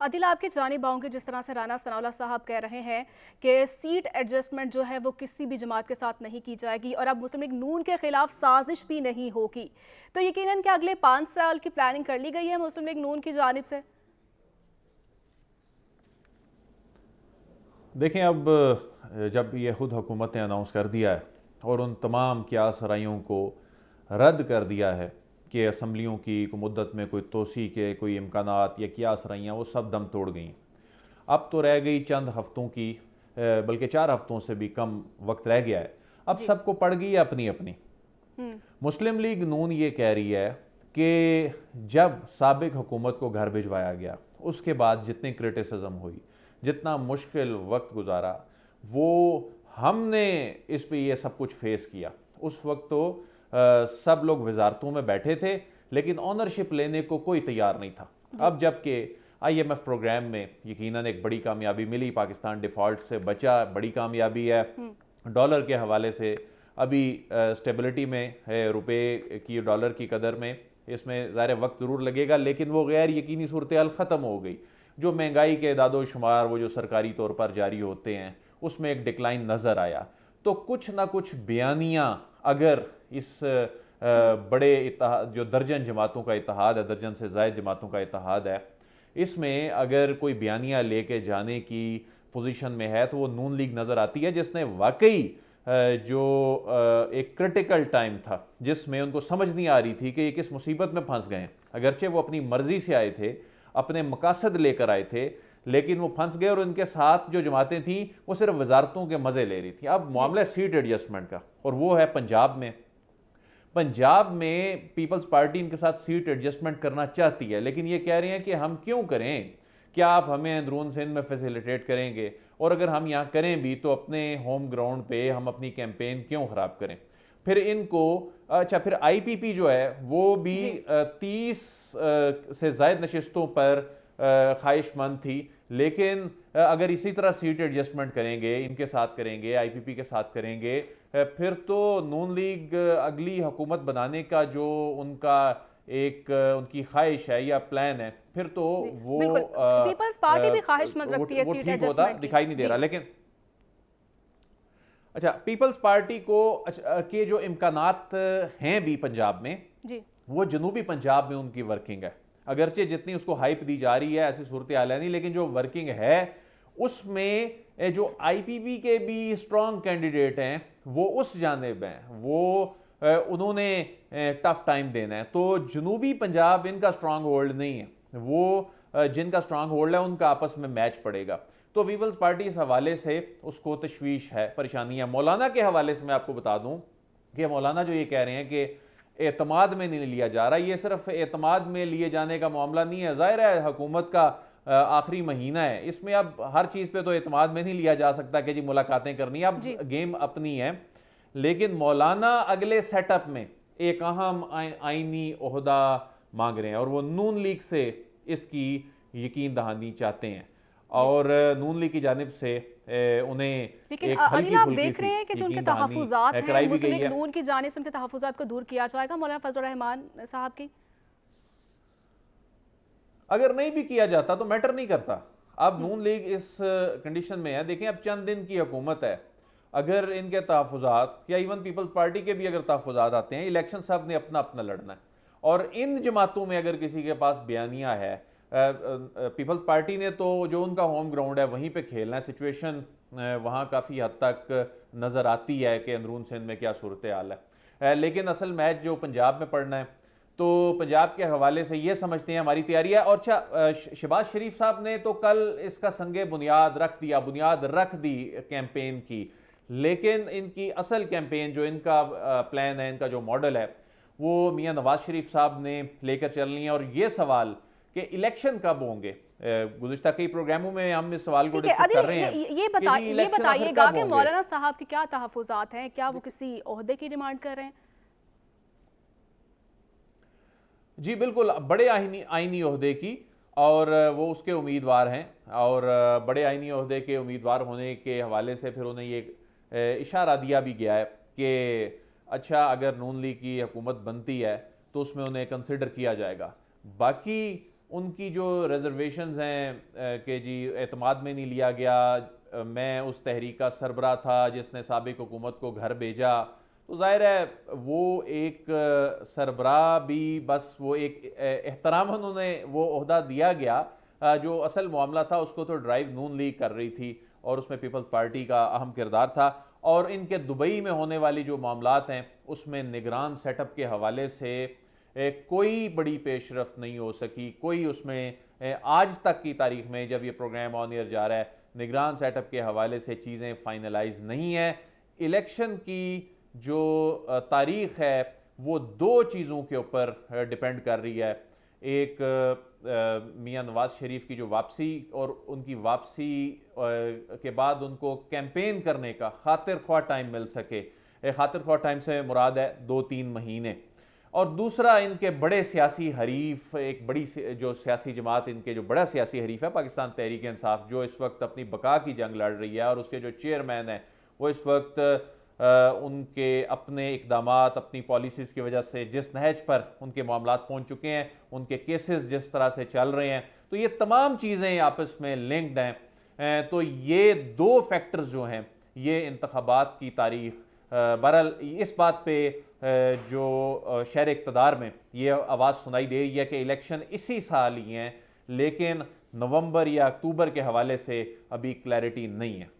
अदिल, आपकी जानिब आऊंगी। जिस तरह से राना सनाउल्लाह साहब कह रहे हैं कि सीट एडजस्टमेंट जो है वो किसी भी जमात के साथ नहीं की जाएगी और अब मुस्लिम लीग नून के खिलाफ साजिश भी नहीं होगी, तो यकीनन क्या अगले 5 साल की प्लानिंग कर ली गई है मुस्लिम लीग नून की जानिब से? देखें, अब जब ये खुद हुकूमत ने अनाउंस कर दिया है और उन तमाम क़यास रायों को रद्द कर दिया है कि असम्बलियों की मुद्दत में कोई तोसी के कोई इम्कानात या क़यास राइयाँ वो सब दम तोड़ गई। अब तो रह गई चंद हफ्तों की, बल्कि 4 हफ्तों से भी कम वक्त रह गया है। अब जी। सबको पड़ गई है अपनी अपनी। मुस्लिम लीग नून ये कह रही है कि जब साबिक हुकूमत को घर भिजवाया गया, उसके बाद जितनी क्रिटिसिज्म हुई, जितना मुश्किल वक्त गुजारा, वो हमने इस पे ये सब कुछ फेस किया। उस वक्त तो सब लोग वजारतों में बैठे थे, लेकिन ऑनरशिप लेने को कोई तैयार नहीं था। अब जबकि IMF प्रोग्राम में यकीनन एक बड़ी कामयाबी मिली, पाकिस्तान डिफ़ॉल्ट से बचा, बड़ी कामयाबी है। डॉलर के हवाले से अभी स्टेबिलिटी में है, रुपए की डॉलर की कदर में, इसमें ज़ाहिर वक्त ज़रूर लगेगा, लेकिन वो गैर यकीनी सूरत हाल ख़त्म हो गई। जो महंगाई के दादो शुमार वो जो सरकारी तौर पर जारी होते हैं, उसमें एक डिक्लाइन नज़र आया। तो कुछ ना कुछ बयानियाँ अगर इस बड़े इत्तेहाद, जो दर्जन जमातों का इत्तेहाद है, दर्जन से ज़ायद जमातों का इत्तेहाद है, इसमें अगर कोई बयानियाँ लेके जाने की पोजीशन में है तो वो नून लीग नज़र आती है, जिसने वाकई जो एक क्रिटिकल टाइम था जिसमें उनको समझ नहीं आ रही थी कि ये किस मुसीबत में फंस गए। अगरचे वो अपनी मर्जी से आए थे, अपने मकासद लेकर आए थे, लेकिन वो फंस गए और उनके साथ जो जमातें थी वो सिर्फ वजारतों के मजे ले रही थी। अब मामला सीट एडजस्टमेंट का, और वो है पंजाब में। पंजाब में पीपल्स पार्टी इनके साथ सीट एडजस्टमेंट करना चाहती है, लेकिन ये कह रहे हैं कि हम क्यों करें, क्या आप हमें अंदरून सिंध में फैसिलिटेट करेंगे, और अगर हम यहाँ करें भी तो अपने होम ग्राउंड पे हम अपनी कैंपेन क्यों ख़राब करें। फिर इनको अच्छा, फिर IPP जो है वो भी 30 से ज़ायद नशिस्तों पर ख्वाहिशमंद थी, लेकिन अगर इसी तरह सीट एडजस्टमेंट करेंगे, इनके साथ करेंगे, IPP के साथ करेंगे, फिर तो नून लीग अगली हुकूमत बनाने का जो उनका एक उनकी ख्वाहिश है या प्लान है, फिर तो वो बिल्कुल, पीपल्स पार्टी भी ख्वाहिशमंद रखती है वो सीट ठीक होता एडजस्टमेंट की। दिखाई नहीं दे जी। रहा। लेकिन अच्छा, पीपल्स पार्टी को के जो इम्कानात हैं भी पंजाब में, जी। वो जनूबी पंजाब में उनकी वर्किंग है। अगरचे जितनी उसको हाइप दी जा रही है ऐसी सूरत हाल है नहीं, लेकिन जो वर्किंग है उसमें जो IPP के भी स्ट्रॉन्ग कैंडिडेट हैं वो उस जानिब हैं, वो उन्होंने टफ टाइम देना है। तो जनूबी पंजाब इनका स्ट्रॉन्ग होल्ड नहीं है, वो जिनका स्ट्रॉन्ग होल्ड है उनका आपस में मैच पड़ेगा। तो पीपल्स पार्टी इस हवाले से उसको तशवीश है, परेशानी है। मौलाना के हवाले से मैं आपको बता दूं कि मौलाना जो ये कह रहे हैं कि एतमाद में नहीं लिया जा रहा, ये सिर्फ एतमाद में लिए जाने का मामला नहीं है। जाहिर है हुकूमत का आखिरी महीना है, इसमें अब हर चीज़ पे तो एतमाद में नहीं लिया जा सकता कि जी मुलाकातें करनी है, अब गेम अपनी है। लेकिन मौलाना अगले सेटअप में एक अहम आईनी ओहदा मांग रहे हैं और वो नून लीग से इसकी यकीन दहानी चाहते हैं, और नून लीग की जानिब से उन्हें लेकिन एक अनिल, हल्की आप फुल्की देख सी रहे हैं कि जो उनके यकीन दहानी तहफ़्फ़ुज़ात हैं कराई भी मुस्लिम गई लीग है। नून की जानिब से, उनके तहफ़्फ़ुज़ात को दूर किया जाएगा मौलाना फजलुर रहमान साहब की? अगर नहीं भी किया जाता तो मैटर नहीं करता। अब नून लीग इस कंडीशन में है, देखें अब चंद दिन की हुकूमत है, अगर इनके तहफ़्फ़ुज़ात या इवन पीपल्स पार्टी के भी अगर तहफ़्फ़ुज़ात आते हैं, इलेक्शन सब ने अपना अपना लड़ना है, और इन जमातों में अगर किसी के पास बयानियाँ है, पीपल्स पार्टी ने तो जो उनका होम ग्राउंड है वहीं पे खेलना है। सिचुएशन वहाँ काफ़ी हद तक नज़र आती है कि अंदरून सिंध में क्या सूरत हाल है, लेकिन असल मैच जो पंजाब में पड़ना है, तो पंजाब के हवाले से ये समझते हैं हमारी तैयारी है। और अच्छा, शहबाज शरीफ साहब ने तो कल इसका संगे बुनियाद रख दिया, बुनियाद रख दी कैंपेन की, लेकिन इनकी असल कैंपेन जो इनका प्लान है, इनका जो मॉडल है, वो मियां नवाज शरीफ साहब ने लेकर चलनी है। और ये सवाल कि इलेक्शन कब होंगे, गुज़िश्ता कई प्रोग्रामों में हम इस सवाल को डिस्कस कर रहे हैं ये कि जी इलेक्शन आखिर बताइएगा कब कि होंगे। मौलाना साहब के क्या तहफ़्फ़ुज़ात हैं, क्या वो किसी ओहदे की डिमांड कर रहे हैं? जी बिल्कुल, बड़े आईनी ओहदे की, और वो उसके उम्मीदवार हैं, और बड़े आईनी ओहदे के उम्मीदवार होने के हवाले से फिर उन्हें ये इशारा दिया भी गया है कि अच्छा अगर नून लीग की हुकूमत बनती है तो उसमें उन्हें कंसिडर किया जाएगा। बाकी उनकी जो रिजर्वेशंस हैं कि जी एतमाद में नहीं लिया गया, मैं उस तहरीक का सरबरा था जिसने साबिक हुकूमत को घर भेजा, तो ज़ाहिर है वो एक सरबराह भी बस वो एक एहतराम उन्होंने वो ओहदा दिया गया, जो असल मामला था उसको तो ड्राइव नून लीग कर रही थी और उसमें पीपल्स पार्टी का अहम किरदार था। और इनके दुबई में होने वाली जो मामलात हैं उसमें निगरान सेटअप के हवाले से कोई बड़ी पेशरफ्त नहीं हो सकी, कोई उसमें आज तक की तारीख में जब ये प्रोग्राम ऑन ईयर जा रहा है निगरान सेटअप के हवाले से चीज़ें फाइनलाइज नहीं है। इलेक्शन की जो तारीख है वो दो चीज़ों के ऊपर डिपेंड कर रही है, एक मियां नवाज शरीफ की जो वापसी और उनकी वापसी के बाद उनको कैंपेन करने का खातिर ख्वाह टाइम मिल सके, खातिर ख्वाह टाइम से मुराद है 2-3 महीने, और दूसरा इनके बड़े सियासी हरीफ, एक बड़ी जो सियासी जमात, इनके जो बड़ा सियासी हरीफ है पाकिस्तान तहरीक इंसाफ, जो इस वक्त अपनी बका की जंग लड़ रही है और उसके जो चेयरमैन हैं वो इस वक्त उनके अपने इकदामात, अपनी पॉलिसीज़ की वजह से जिस नहज पर उनके मामलात पहुंच चुके हैं, उनके केसेस जिस तरह से चल रहे हैं, तो ये तमाम चीज़ें आपस में लिंक्ड हैं। तो ये दो फैक्टर्स जो हैं ये इंतखाबात की तारीख, बहरहाल इस बात पे जो शहर इक़्तिदार में ये आवाज़ सुनाई दे रही है कि इलेक्शन इसी साल ही हैं, लेकिन नवंबर या अक्टूबर के हवाले से अभी क्लैरिटी नहीं है।